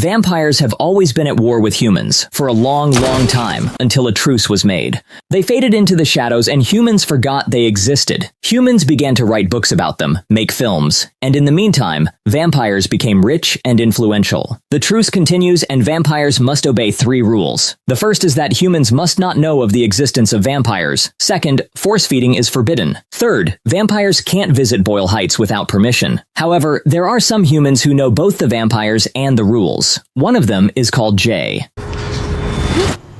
Vampires have always been at war with humans for a long, long time until a truce was made. They faded into the shadows and humans forgot they existed. Humans began to write books about them, make films, and in the meantime, vampires became rich and influential. The truce continues and vampires must obey 3 rules. The first is that humans must not know of the existence of vampires. Second, force feeding is forbidden. Third, vampires can't visit Boyle Heights without permission. However, there are some humans who know both the vampires and the rules. One of them is called Jay.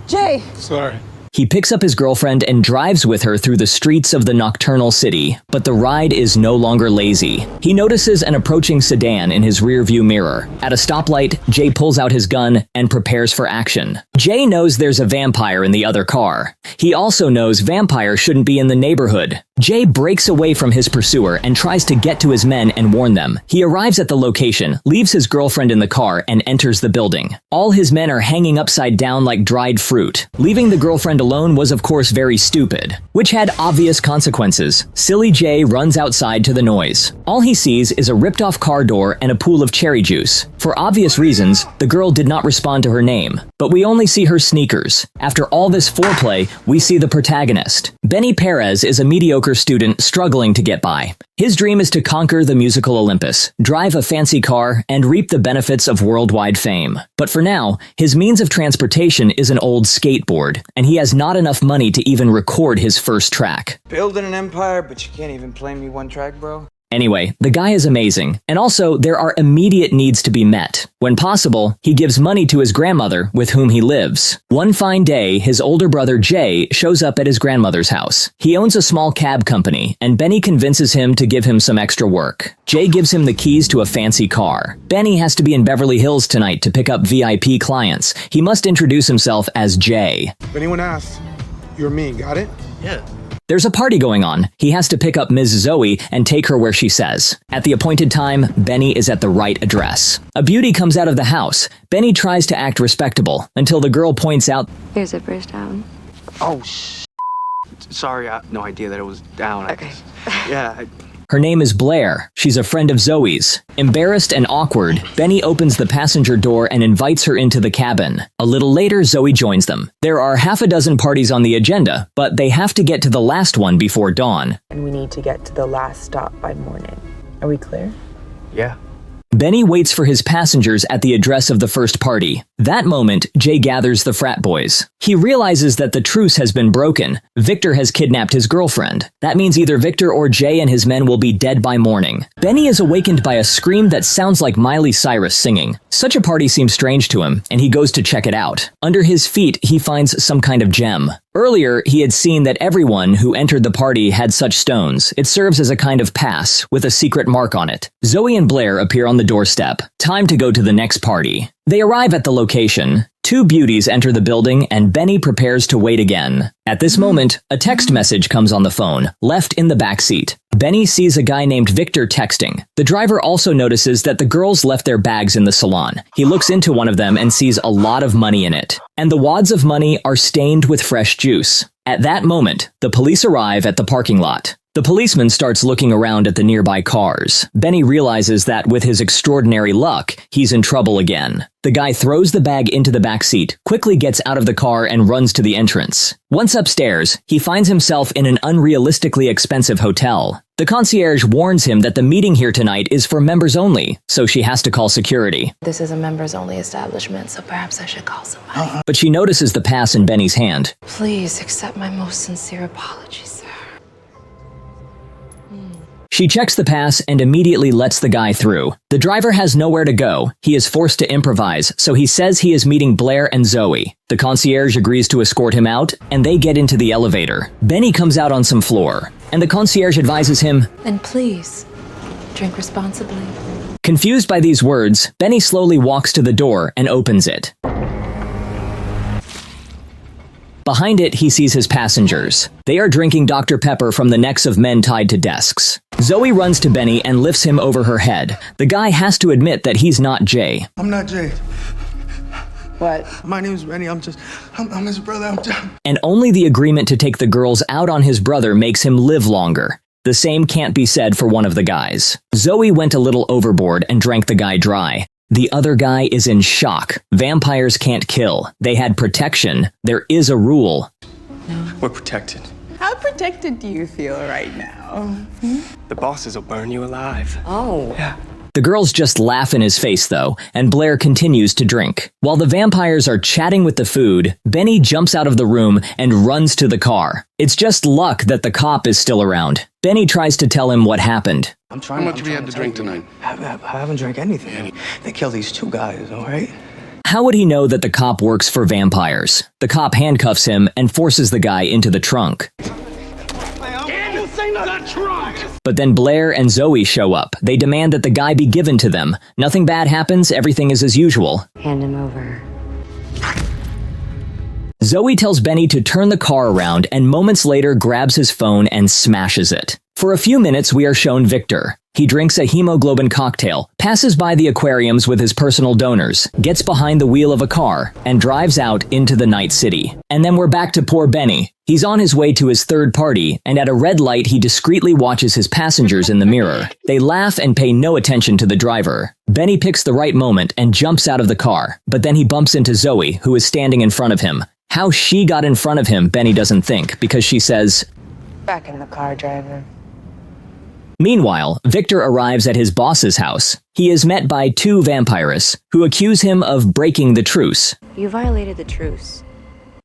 Jay! Sorry. He picks up his girlfriend and drives with her through the streets of the nocturnal city, but the ride is no longer lazy. He notices an approaching sedan in his rearview mirror. At a stoplight, Jay pulls out his gun and prepares for action. Jay knows there's a vampire in the other car. He also knows vampires shouldn't be in the neighborhood. Jay breaks away from his pursuer and tries to get to his men and warn them. He arrives at the location, leaves his girlfriend in the car, and enters the building. All his men are hanging upside down like dried fruit. Leaving the girlfriend alone was of course very stupid, which had obvious consequences. Silly Jay runs outside to the noise. All he sees is a ripped-off car door and a pool of cherry juice. For obvious reasons, the girl did not respond to her name, but we only see her sneakers. After all this foreplay, we see the protagonist. Benny Perez is a mediocre student struggling to get by. His dream is to conquer the musical Olympus, drive a fancy car, and reap the benefits of worldwide fame. But for now, his means of transportation is an old skateboard, and he has not enough money to even record his first track. Building an empire, but you can't even play me one track, bro? Anyway, the guy is amazing, and also there are immediate needs to be met. When possible, he gives money to his grandmother with whom he lives. One fine day, his older brother Jay shows up at his grandmother's house. He owns a small cab company, and Benny convinces him to give him some extra work. Jay gives him the keys to a fancy car. Benny has to be in Beverly Hills tonight to pick up VIP clients. He must introduce himself as Jay. If anyone asks, you're me, got it? Yeah. There's a party going on. He has to pick up Ms. Zoe and take her where she says. At the appointed time, Benny is at the right address. A beauty comes out of the house. Benny tries to act respectable until the girl points out, Your zipper's down. Oh, sorry, no idea that it was down. Okay. her name is Blair. She's a friend of Zoe's. Embarrassed and awkward, Benny opens the passenger door and invites her into the cabin. A little later, Zoe joins them. There are half a dozen parties on the agenda, but they have to get to the last one before dawn. And we need to get to the last stop by morning. Are we clear? Yeah. Benny waits for his passengers at the address of the first party. That moment, Jay gathers the frat boys. He realizes that the truce has been broken. Victor has kidnapped his girlfriend. That means either Victor or Jay and his men will be dead by morning. Benny is awakened by a scream that sounds like Miley Cyrus singing. Such a party seems strange to him, and he goes to check it out. Under his feet, he finds some kind of gem. Earlier, he had seen that everyone who entered the party had such stones. It serves as a kind of pass, with a secret mark on it. Zoe and Blair appear on the doorstep. Time to go to the next party. They arrive at the location. Two beauties enter the building, and Benny prepares to wait again. At this moment, a text message comes on the phone, left in the back seat. Benny sees a guy named Victor texting. The driver also notices that the girls left their bags in the salon. He looks into one of them and sees a lot of money in it. And the wads of money are stained with fresh juice. At that moment, the police arrive at the parking lot. The policeman starts looking around at the nearby cars. Benny realizes that with his extraordinary luck, he's in trouble again. The guy throws the bag into the back seat, quickly gets out of the car and runs to the entrance. Once upstairs, he finds himself in an unrealistically expensive hotel. The concierge warns him that the meeting here tonight is for members only, so she has to call security. This is a members-only establishment, so perhaps I should call somebody. But she notices the pass in Benny's hand. Please accept my most sincere apologies, sir. She checks the pass and immediately lets the guy through. The driver has nowhere to go. He is forced to improvise, so he says he is meeting Blair and Zoe. The concierge agrees to escort him out, and they get into the elevator. Benny comes out on some floor, and the concierge advises him, And please, drink responsibly. Confused by these words, Benny slowly walks to the door and opens it. Behind it, he sees his passengers. They are drinking Dr. Pepper from the necks of men tied to desks. Zoe runs to Benny and lifts him over her head. The guy has to admit that he's not Jay. I'm not Jay. What? My name's Benny. I'm his brother. And only the agreement to take the girls out on his brother makes him live longer. The same can't be said for one of the guys. Zoe went a little overboard and drank the guy dry. The other guy is in shock. Vampires can't kill. They had protection. There is a rule. We're protected. How protected do you feel right now? The bosses will burn you alive. Oh. Yeah. The girls just laugh in his face, though, and Blair continues to drink. While the vampires are chatting with the food, Benny jumps out of the room and runs to the car. It's just luck that the cop is still around. Benny tries to tell him what happened. How much have you had to drink tonight? I haven't drank anything. They killed these two guys, all right? How would he know that the cop works for vampires? The cop handcuffs him and forces the guy into the trunk. But then Blair and Zoe show up. They demand that the guy be given to them. Nothing bad happens, everything is as usual. Hand him over. Zoe tells Benny to turn the car around and moments later grabs his phone and smashes it. For a few minutes, we are shown Victor. He drinks a hemoglobin cocktail, passes by the aquariums with his personal donors, gets behind the wheel of a car, and drives out into the night city. And then we're back to poor Benny. He's on his way to his third party, and at a red light he discreetly watches his passengers in the mirror. They laugh and pay no attention to the driver. Benny picks the right moment and jumps out of the car, but then he bumps into Zoe, who is standing in front of him. How she got in front of him, Benny doesn't think, because she says, Back in the car, driver. Meanwhile, Victor arrives at his boss's house. He is met by two Vampiress, who accuse him of breaking the truce. You violated the truce.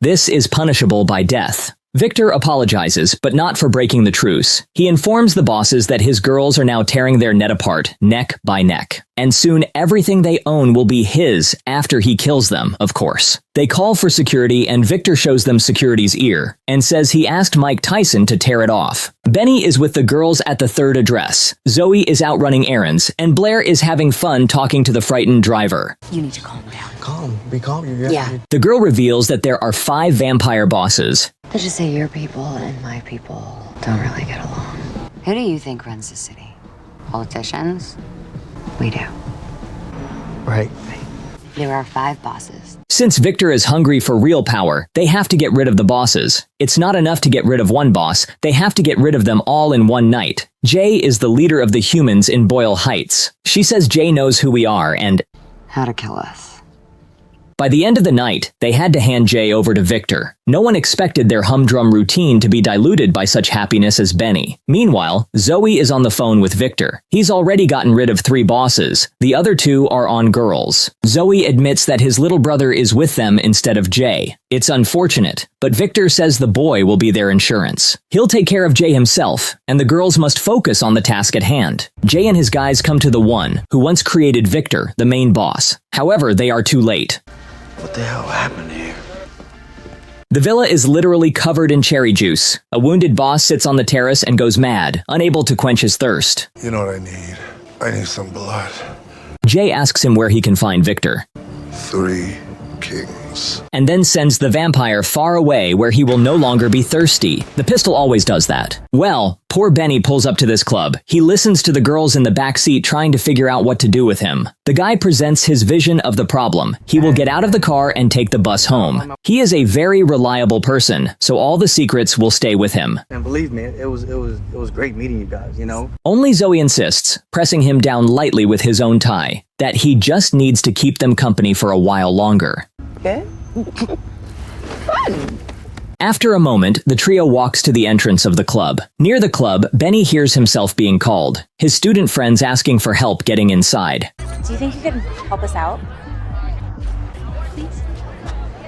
This is punishable by death. Victor apologizes, but not for breaking the truce. He informs the bosses that his girls are now tearing their net apart, neck by neck. And soon everything they own will be his after he kills them, of course. They call for security and Victor shows them security's ear and says he asked Mike Tyson to tear it off. Benny is with the girls at the third address. Zoe is out running errands and Blair is having fun talking to the frightened driver. You need to calm down. Be calm. Yeah. The girl reveals that there are 5 vampire bosses. Let's just say your people and my people don't really get along. Who do you think runs the city? Politicians? We do. Right. There are 5 bosses. Since Victor is hungry for real power, they have to get rid of the bosses. It's not enough to get rid of one boss, they have to get rid of them all in one night. Jay is the leader of the humans in Boyle Heights. She says Jay knows who we are and How to kill us. by the end of the night, they had to hand Jay over to Victor. No one expected their humdrum routine to be diluted by such happiness as Benny. Meanwhile, Zoe is on the phone with Victor. He's already gotten rid of 3 bosses. The other 2 are on girls. Zoe admits that his little brother is with them instead of Jay. It's unfortunate, but Victor says the boy will be their insurance. He'll take care of Jay himself, and the girls must focus on the task at hand. Jay and his guys come to the one who once created Victor, the main boss. However, they are too late. What the hell happened here? The villa is literally covered in cherry juice. A wounded boss sits on the terrace and goes mad, unable to quench his thirst. You know what I need? I need some blood. Jay asks him where he can find Victor, 3 kings. and then sends the vampire far away where he will no longer be thirsty. The pistol always does that. Well, poor Benny pulls up to this club. He listens to the girls in the back seat trying to figure out what to do with him. The guy presents his vision of the problem. He will get out of the car and take the bus home. He is a very reliable person, so all the secrets will stay with him. And believe me, it was great meeting you guys, you know? Only Zoe insists, pressing him down lightly with his own tie, that he just needs to keep them company for a while longer. Okay? After a moment, the trio walks to the entrance of the club. Near the club, Benny hears himself being called. His student friends asking for help getting inside. Do you think you can help us out? Please?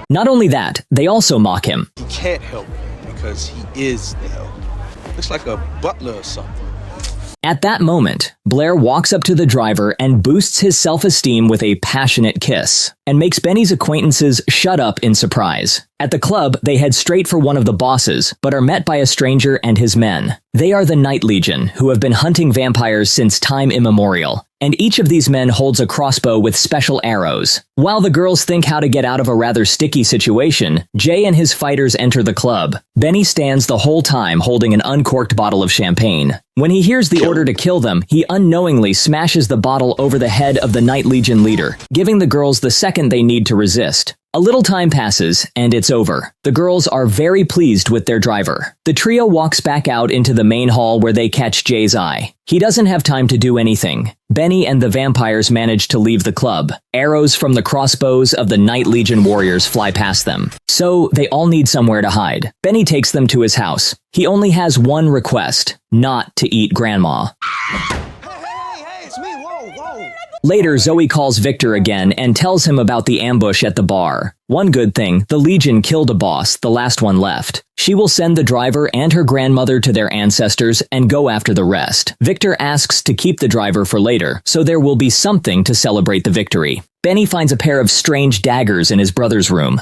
Not only that, they also mock him. He can't help it because he is Nell. Looks like a butler or something. At that moment, Blair walks up to the driver and boosts his self-esteem with a passionate kiss, and makes Benny's acquaintances shut up in surprise. At the club, they head straight for one of the bosses, but are met by a stranger and his men. They are the Night Legion, who have been hunting vampires since time immemorial, and each of these men holds a crossbow with special arrows. While the girls think how to get out of a rather sticky situation, Jay and his fighters enter the club. Benny stands the whole time holding an uncorked bottle of champagne. When he hears the order to kill them, he unknowingly smashes the bottle over the head of the Night Legion leader, giving the girls the second they need to resist. A little time passes, and it's over. The girls are very pleased with their driver. The trio walks back out into the main hall where they catch Jay's eye. He doesn't have time to do anything. Benny and the vampires manage to leave the club. Arrows from the crossbows of the Night Legion warriors fly past them. So, they all need somewhere to hide. Benny takes them to his house. He only has one request: not to eat Grandma. Later, Zoe calls Victor again and tells him about the ambush at the bar. One good thing, the Legion killed a boss, the last one left. She will send the driver and her grandmother to their ancestors and go after the rest. Victor asks to keep the driver for later, so there will be something to celebrate the victory. Benny finds a pair of strange daggers in his brother's room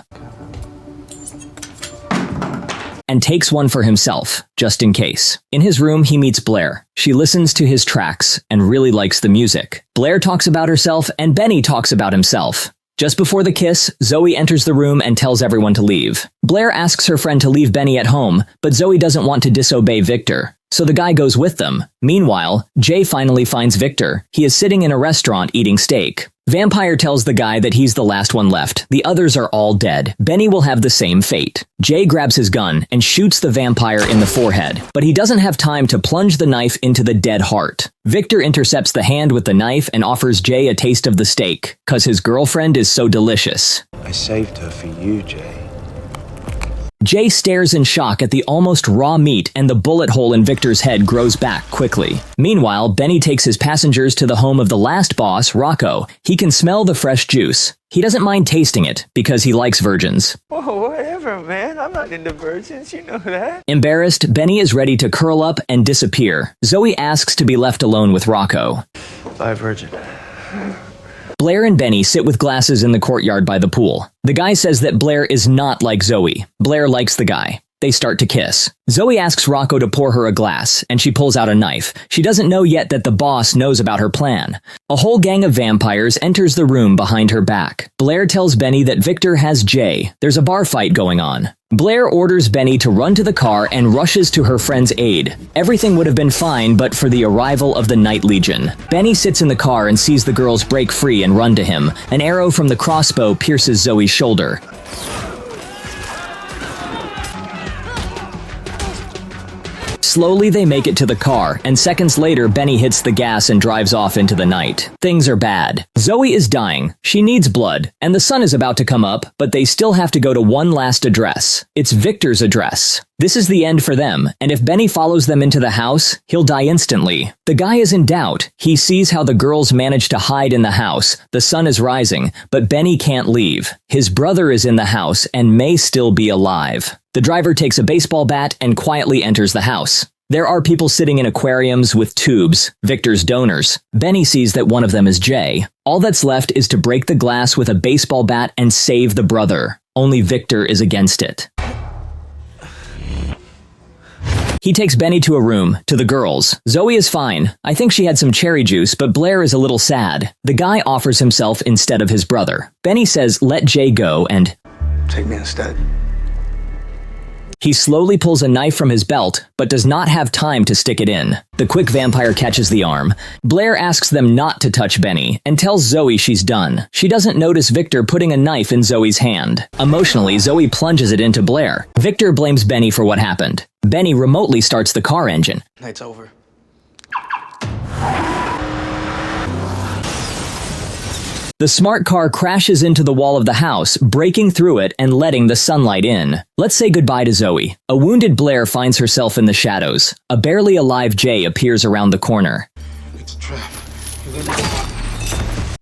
and takes one for himself, just in case. In his room, he meets Blair. She listens to his tracks and really likes the music. Blair talks about herself and Benny talks about himself. Just before the kiss, Zoe enters the room and tells everyone to leave. Blair asks her friend to leave Benny at home, but Zoe doesn't want to disobey Victor, so the guy goes with them. Meanwhile, Jay finally finds Victor. He is sitting in a restaurant eating steak. Vampire tells the guy that he's the last one left. The others are all dead. Benny will have the same fate. Jay grabs his gun and shoots the vampire in the forehead, but he doesn't have time to plunge the knife into the dead heart. Victor intercepts the hand with the knife and offers Jay a taste of the steak, cause his girlfriend is so delicious. I saved her for you, Jay. Jay stares in shock at the almost raw meat, and the bullet hole in Victor's head grows back quickly. Meanwhile, Benny takes his passengers to the home of the last boss, Rocco. He can smell the fresh juice. He doesn't mind tasting it, because he likes virgins. Whoa, whatever, man. I'm not into virgins, you know that. Embarrassed, Benny is ready to curl up and disappear. Zoe asks to be left alone with Rocco. Bye, virgin. Blair and Benny sit with glasses in the courtyard by the pool. The guy says that Blair is not like Zoe. Blair likes the guy. They start to kiss. Zoe asks Rocco to pour her a glass, and she pulls out a knife. She doesn't know yet that the boss knows about her plan. A whole gang of vampires enters the room behind her back. Blair tells Benny that Victor has Jay. There's a bar fight going on. Blair orders Benny to run to the car and rushes to her friend's aid. Everything would have been fine but for the arrival of the Night Legion. Benny sits in the car and sees the girls break free and run to him. An arrow from the crossbow pierces Zoe's shoulder. Slowly they make it to the car, and seconds later Benny hits the gas and drives off into the night. Things are bad. Zoe is dying. She needs blood, and the sun is about to come up, but they still have to go to one last address. It's Victor's address. This is the end for them, and if Benny follows them into the house, he'll die instantly. The guy is in doubt. He sees how the girls manage to hide in the house. The sun is rising, but Benny can't leave. His brother is in the house and may still be alive. The driver takes a baseball bat and quietly enters the house. There are people sitting in aquariums with tubes, Victor's donors. Benny sees that one of them is Jay. All that's left is to break the glass with a baseball bat and save the brother. Only Victor is against it. He takes Benny to a room, to the girls. Zoe is fine. I think she had some cherry juice, but Blair is a little sad. The guy offers himself instead of his brother. Benny says, let Jay go and... Take me instead. He slowly pulls a knife from his belt, but does not have time to stick it in. The quick vampire catches the arm. Blair asks them not to touch Benny, and tells Zoe she's done. She doesn't notice Victor putting a knife in Zoe's hand. Emotionally, Zoe plunges it into Blair. Victor blames Benny for what happened. Benny remotely starts the car engine. Night's over. The smart car crashes into the wall of the house, breaking through it and letting the sunlight in. Let's say goodbye to Zoe. A wounded Blair finds herself in the shadows. A barely alive Jay appears around the corner. It's a trap.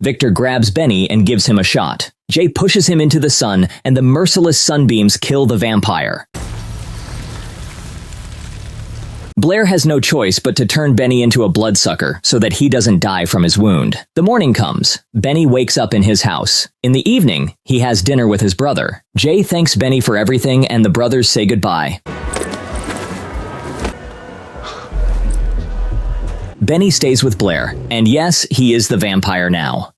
Victor grabs Benny and gives him a shot. Jay pushes him into the sun, and the merciless sunbeams kill the vampire. Blair has no choice but to turn Benny into a bloodsucker so that he doesn't die from his wound. The morning comes. Benny wakes up in his house. In the evening, he has dinner with his brother. Jay thanks Benny for everything and the brothers say goodbye. Benny stays with Blair, and yes, he is the vampire now.